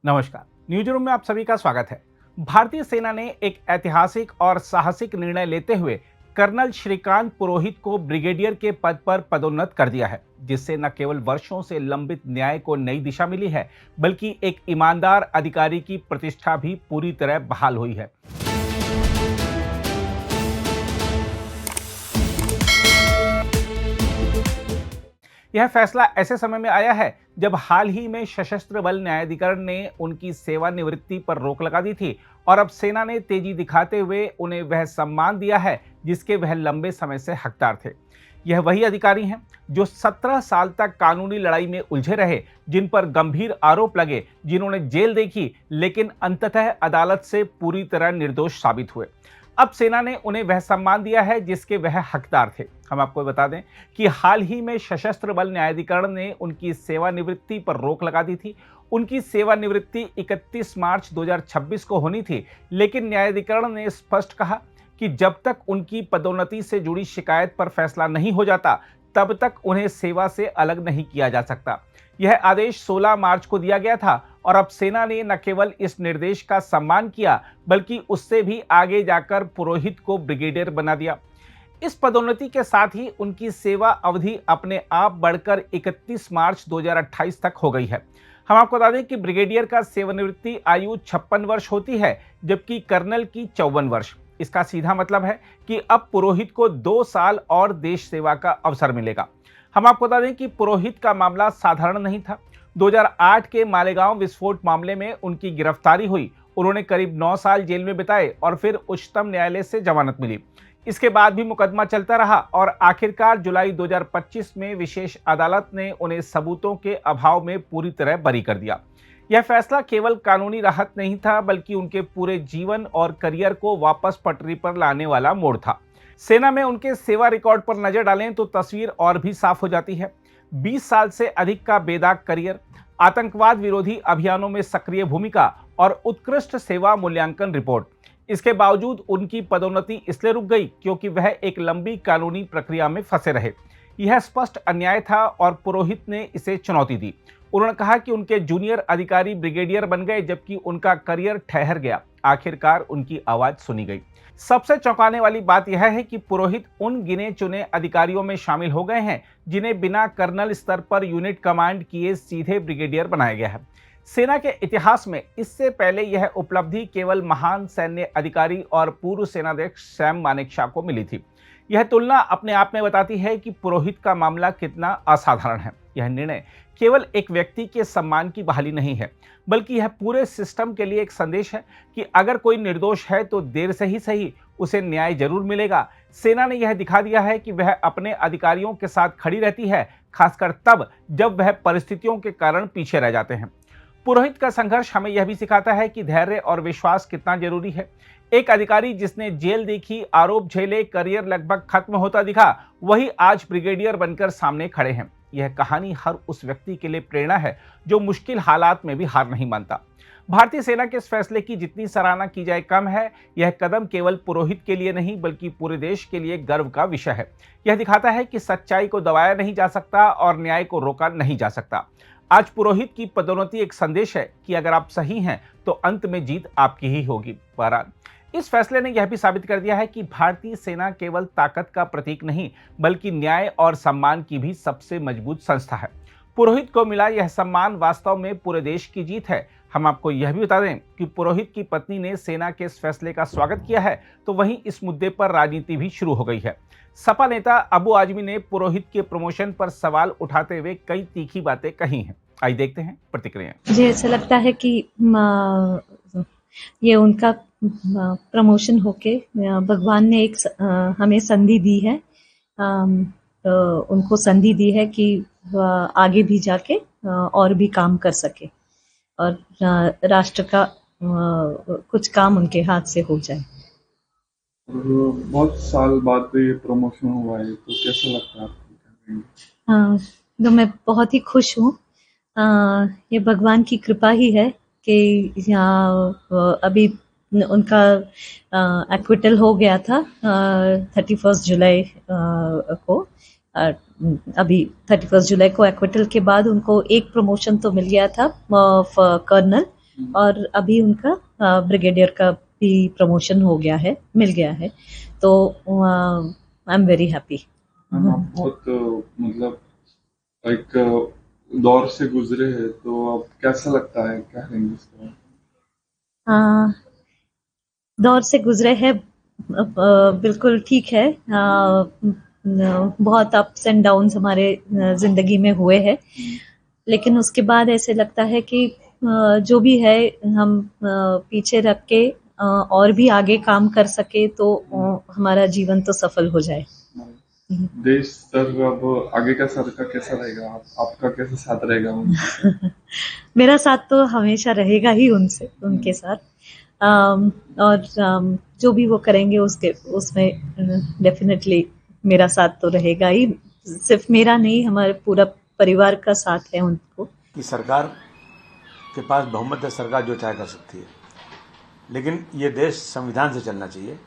नमस्कार। News room में आप सभी का स्वागत है। भारतीय सेना ने एक ऐतिहासिक और साहसिक निर्णय लेते हुए कर्नल श्रीकांत पुरोहित को ब्रिगेडियर के पद पर पदोन्नत कर दिया है, जिससे न केवल वर्षों से लंबित न्याय को नई दिशा मिली है, बल्कि एक ईमानदार अधिकारी की प्रतिष्ठा भी पूरी तरह बहाल हुई है। यह फैसला ऐसे समय में आया है जब हाल ही में सशस्त्र बल न्यायाधिकरण ने उनकी सेवानिवृत्ति पर रोक लगा दी थी और अब सेना ने तेजी दिखाते हुए उन्हें वह सम्मान दिया है जिसके वह लंबे समय से हकदार थे। यह वही अधिकारी हैं जो 17 साल तक कानूनी लड़ाई में उलझे रहे, जिन पर गंभीर आरोप लगे, जिन्होंने जेल देखी लेकिन अंततः अदालत से पूरी तरह निर्दोष साबित हुए। अब सेना ने उन्हें वह सम्मान दिया है जिसके वह हकदार थे। हम आपको बता दें कि हाल ही में सशस्त्र बल न्यायाधिकरण ने उनकी सेवानिवृत्ति पर रोक लगा दी थी। उनकी सेवानिवृत्ति 31 मार्च 2026 को होनी थी, लेकिन न्यायाधिकरण ने स्पष्ट कहा कि जब तक उनकी पदोन्नति से जुड़ी शिकायत पर फैसला नहीं हो जाता, तब तक उन्हें सेवा से अलग नहीं किया जा सकता। यह आदेश 16 मार्च को दिया गया था और अब सेना ने न केवल इस निर्देश का सम्मान किया, बल्कि उससे भी आगे जाकर पुरोहित को ब्रिगेडियर बना दिया। इस पदोन्नति के साथ ही उनकी सेवा अवधि अपने आप बढ़कर 31 मार्च 2028 तक हो गई है। हम आपको बता दें कि ब्रिगेडियर का सेवानिवृत्ति आयु 56 वर्ष होती है, जबकि कर्नल की 54 वर्ष। इसका सीधा मतलब है कि अब पुरोहित को 2 साल और देश सेवा का अवसर मिलेगा। हम आपको बता दें कि पुरोहित का मामला साधारण नहीं था। 2008 के मालेगांव विस्फोट मामले में उनकी गिरफ्तारी हुई। उन्होंने करीब 9 साल जेल में बिताए और फिर उच्चतम न्यायालय से जमानत मिली। इसके बाद भी मुकदमा चलता रहा और आखिरकार जुलाई 2025 में विशेष अदालत ने उन्हें सबूतों के अभाव में पूरी तरह बरी कर दिया। यह फैसला केवल कानूनी राहत नहीं था, बल्कि उनके पूरे जीवन और करियर को वापस पटरी पर लाने वाला मोड़ था। सेना में उनके सेवा रिकॉर्ड पर नजर डालें तो तस्वीर और भी साफ हो जाती है। 20 साल से अधिक का बेदाग करियर, आतंकवाद विरोधी अभियानों में सक्रिय भूमिका और उत्कृष्ट सेवा मूल्यांकन रिपोर्ट। इसके बावजूद उनकी पदोन्नति इसलिए रुक गई क्योंकि वह एक लंबी कानूनी प्रक्रिया में फंसे रहे। यह स्पष्ट अन्याय था और पुरोहित ने इसे चुनौती दी। उन्होंने कहा कि उनके जूनियर अधिकारी ब्रिगेडियर बन गए, जबकि उनका करियर ठहर गया। आखिरकार उनकी आवाज सुनी गई। सबसे चौंकाने वाली बात यह है कि पुरोहित उन गिने चुने अधिकारियों में शामिल हो गए हैं जिन्हें बिना कर्नल स्तर पर यूनिट कमांड किए सीधे ब्रिगेडियर बनाया गया है। सेना के इतिहास में इससे पहले यह उपलब्धि केवल महान सैन्य अधिकारी और पूर्व सेनाध्यक्ष सैम मानेकशॉ को मिली थी। यह तुलना अपने आप में बताती है कि पुरोहित का मामला कितना असाधारण है। यह निर्णय केवल एक व्यक्ति के सम्मान की बहाली नहीं है, बल्कि यह पूरे सिस्टम के लिए एक संदेश है कि अगर कोई निर्दोष है तो देर से ही सही उसे न्याय जरूर मिलेगा। सेना ने यह दिखा दिया है कि वह अपने अधिकारियों के साथ खड़ी रहती है, खासकर तब जब वह परिस्थितियों के कारण पीछे रह जाते हैं। पुरोहित का संघर्ष हमें यह भी सिखाता है कि धैर्य और विश्वास कितना जरूरी है। एक अधिकारी जिसने जेल देखी, आरोप झेले, करियर लगभग खत्म होता दिखा, वही आज ब्रिगेडियर बनकर सामने खड़े हैं। यह कहानी हर उस व्यक्ति के लिए प्रेरणा है जो मुश्किल हालात में भी हार नहीं मानता। भारतीय सेना के इस फैसले की जितनी सराहना की जाए कम है। यह कदम केवल पुरोहित के लिए नहीं, बल्कि पूरे देश के लिए गर्व का विषय है। यह दिखाता है कि सच्चाई को दबाया नहीं जा सकता और न्याय को रोका नहीं जा सकता। आज पुरोहित की पदोन्नति एक संदेश है कि अगर आप सही हैं तो अंत में जीत आपकी ही होगी। बहरहाल इस फैसले ने यह भी साबित कर दिया है कि भारतीय सेना केवल ताकत का प्रतीक नहीं, बल्कि न्याय और सम्मान की भी सबसे मजबूत संस्था है। पुरोहित को मिला यह सम्मान वास्तव में पूरे देश की जीत है। हम आपको यह भी बता दें कि पुरोहित की पत्नी ने सेना के इस फैसले का स्वागत किया है, तो वहीं इस मुद्दे पर राजनीति भी शुरू हो गई है। सपा नेता अबू आजमी ने पुरोहित के प्रमोशन पर सवाल उठाते हुए कई तीखी बातें कही हैं। आइए देखते हैं प्रतिक्रिया। मुझे ऐसा लगता है कि ये उनका प्रमोशन होके भगवान ने एक हमें संधि दी है, उनको संधि दी है कि आगे भी जाके और भी काम कर सके और राष्ट्र का कुछ काम उनके हाथ से हो जाए। बहुत साल बाद ये प्रमोशन हुआ है, तो कैसा लगता है आपको? तो मैं बहुत ही खुश हूँ। ये भगवान की कृपा ही है कि यहाँ अभी उनका एक्विटल हो गया था 31 जुलाई को। अभी 31 जुलाई को एक्विटल के बाद उनको एक प्रमोशन तो मिल गया था कर्नल, और अभी उनका ब्रिगेडियर का भी प्रमोशन हो गया है, मिल गया है, तो I am very happy. Ma'am आप बहुत मतलब एक दौर से गुजरे हैं, तो अब कैसा लगता है, क्या कहेंगे इसको? दौर से गुजरे हैं, बिल्कुल ठीक है। बहुत अप्स एंड डाउन्स हमारे जिंदगी में हुए हैं, लेकिन उसके बाद ऐसे लगता है कि जो भी है हम पीछे रख के और भी आगे काम कर सके तो हमारा जीवन तो सफल हो जाए। देश सर अब आगे का सर का कैसा रहेगा, आपका कैसा साथ रहेगा उनके? मेरा साथ तो हमेशा रहेगा ही उनके साथ। और जो भी वो करेंगे उसमें डेफिनेटली मेरा साथ तो रहेगा ही। सिर्फ मेरा नहीं, हमारे पूरा परिवार का साथ है उनको। कि सरकार के पास बहुमत है, सरकार जो चाहे कर सकती है, लेकिन ये देश संविधान से चलना चाहिए।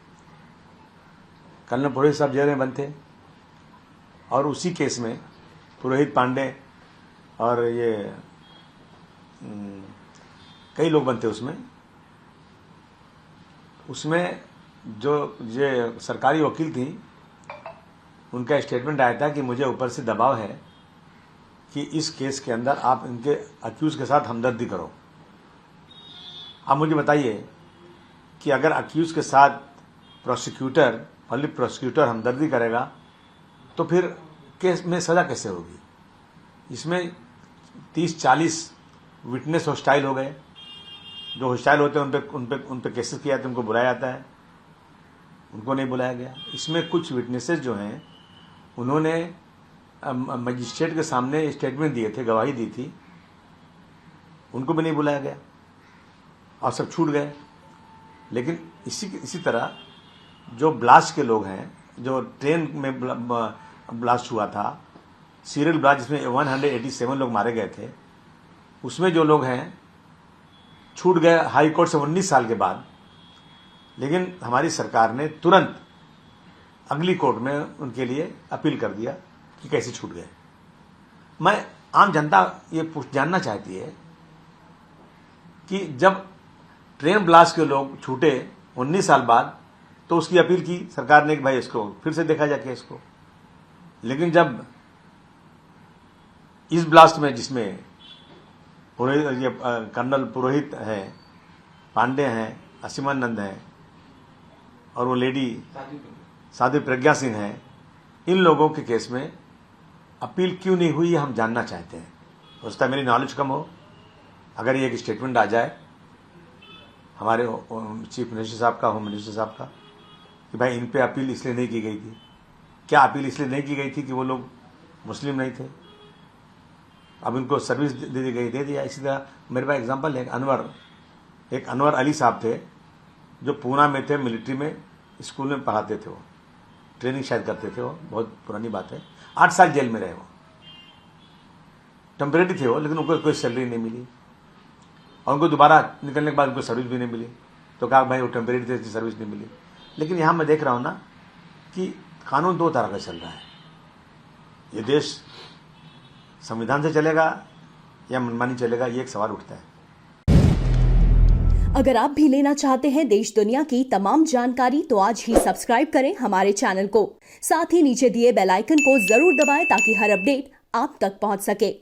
कर्नल पुरोहित साहब जेल में बंद थे और उसी केस में पुरोहित, पांडे और ये कई लोग बंद थे उसमें जो ये सरकारी वकील थी, उनका स्टेटमेंट आया था कि मुझे ऊपर से दबाव है कि इस केस के अंदर आप इनके अक्यूज के साथ हमदर्दी करो। आप मुझे बताइए कि अगर अक्यूज के साथ पब्लिक प्रोसिक्यूटर हमदर्दी करेगा तो फिर केस में सजा कैसे होगी? इसमें 30-40 विटनेस हॉस्टाइल हो गए। जो हॉस्टाइल होते हैं उन पे केसेस किया जाते हैं, उनको बुलाया जाता है, उनको नहीं बुलाया गया। इसमें कुछ विटनेसेस जो हैं उन्होंने मजिस्ट्रेट के सामने स्टेटमेंट दिए थे, गवाही दी थी, उनको भी नहीं बुलाया गया और सब छूट गए। लेकिन इसी तरह जो ब्लास्ट के लोग हैं, जो ट्रेन में ब्लास्ट हुआ था, सीरियल ब्लास्ट जिसमें 187 लोग मारे गए थे, उसमें जो लोग हैं छूट गए हाई कोर्ट से 19 साल के बाद। लेकिन हमारी सरकार ने तुरंत अगली कोर्ट में उनके लिए अपील कर दिया कि कैसे छूट गए। मैं आम जनता ये जानना चाहती है कि जब ट्रेन ब्लास्ट के लोग छूटे 19 साल बाद तो उसकी अपील की सरकार ने कि भाई इसको फिर से देखा जाए केस को। लेकिन जब इस ब्लास्ट में जिसमें कर्नल पुरोहित है, पांडे हैं, असीमानंद हैं और वो लेडी साध्वी प्रज्ञा सिंह हैं, इन लोगों के केस में अपील क्यों नहीं हुई, हम जानना चाहते हैं। हो सकता है मेरी नॉलेज कम हो। अगर ये एक स्टेटमेंट आ जाए हमारे चीफ मिनिस्टर साहब का, होम मिनिस्टर साहब का, कि भाई इन पे अपील इसलिए नहीं की गई थी। क्या अपील इसलिए नहीं की गई थी कि वो लोग मुस्लिम नहीं थे? अब इनको सर्विस दे दी गई, दे दिया। इसी तरह मेरे पास एग्जांपल है, एक अनवर अली साहब थे जो पूना में थे, मिलिट्री में स्कूल में पढ़ाते थे, वो ट्रेनिंग शायद करते थे, वो बहुत पुरानी बात है। 8 साल जेल में रहे वो, टेम्परेरी थे वो, लेकिन उनको कोई सैलरी नहीं मिली और उनको दोबारा निकलने के बाद उनको सर्विस भी नहीं मिली। तो कहा भाई वो टेम्परेरी थे, इसकी सर्विस नहीं मिली। लेकिन यहाँ मैं देख रहा हूँ ना कि कानून 2 तरह का चल रहा है। ये देश संविधान से चलेगा या मनमानी चलेगा, ये एक सवाल उठता है। अगर आप भी लेना चाहते हैं देश दुनिया की तमाम जानकारी तो आज ही सब्सक्राइब करें हमारे चैनल को। साथ ही नीचे दिए बेल आइकन को जरूर दबाएं ताकि हर अपडेट आप तक पहुंच सके।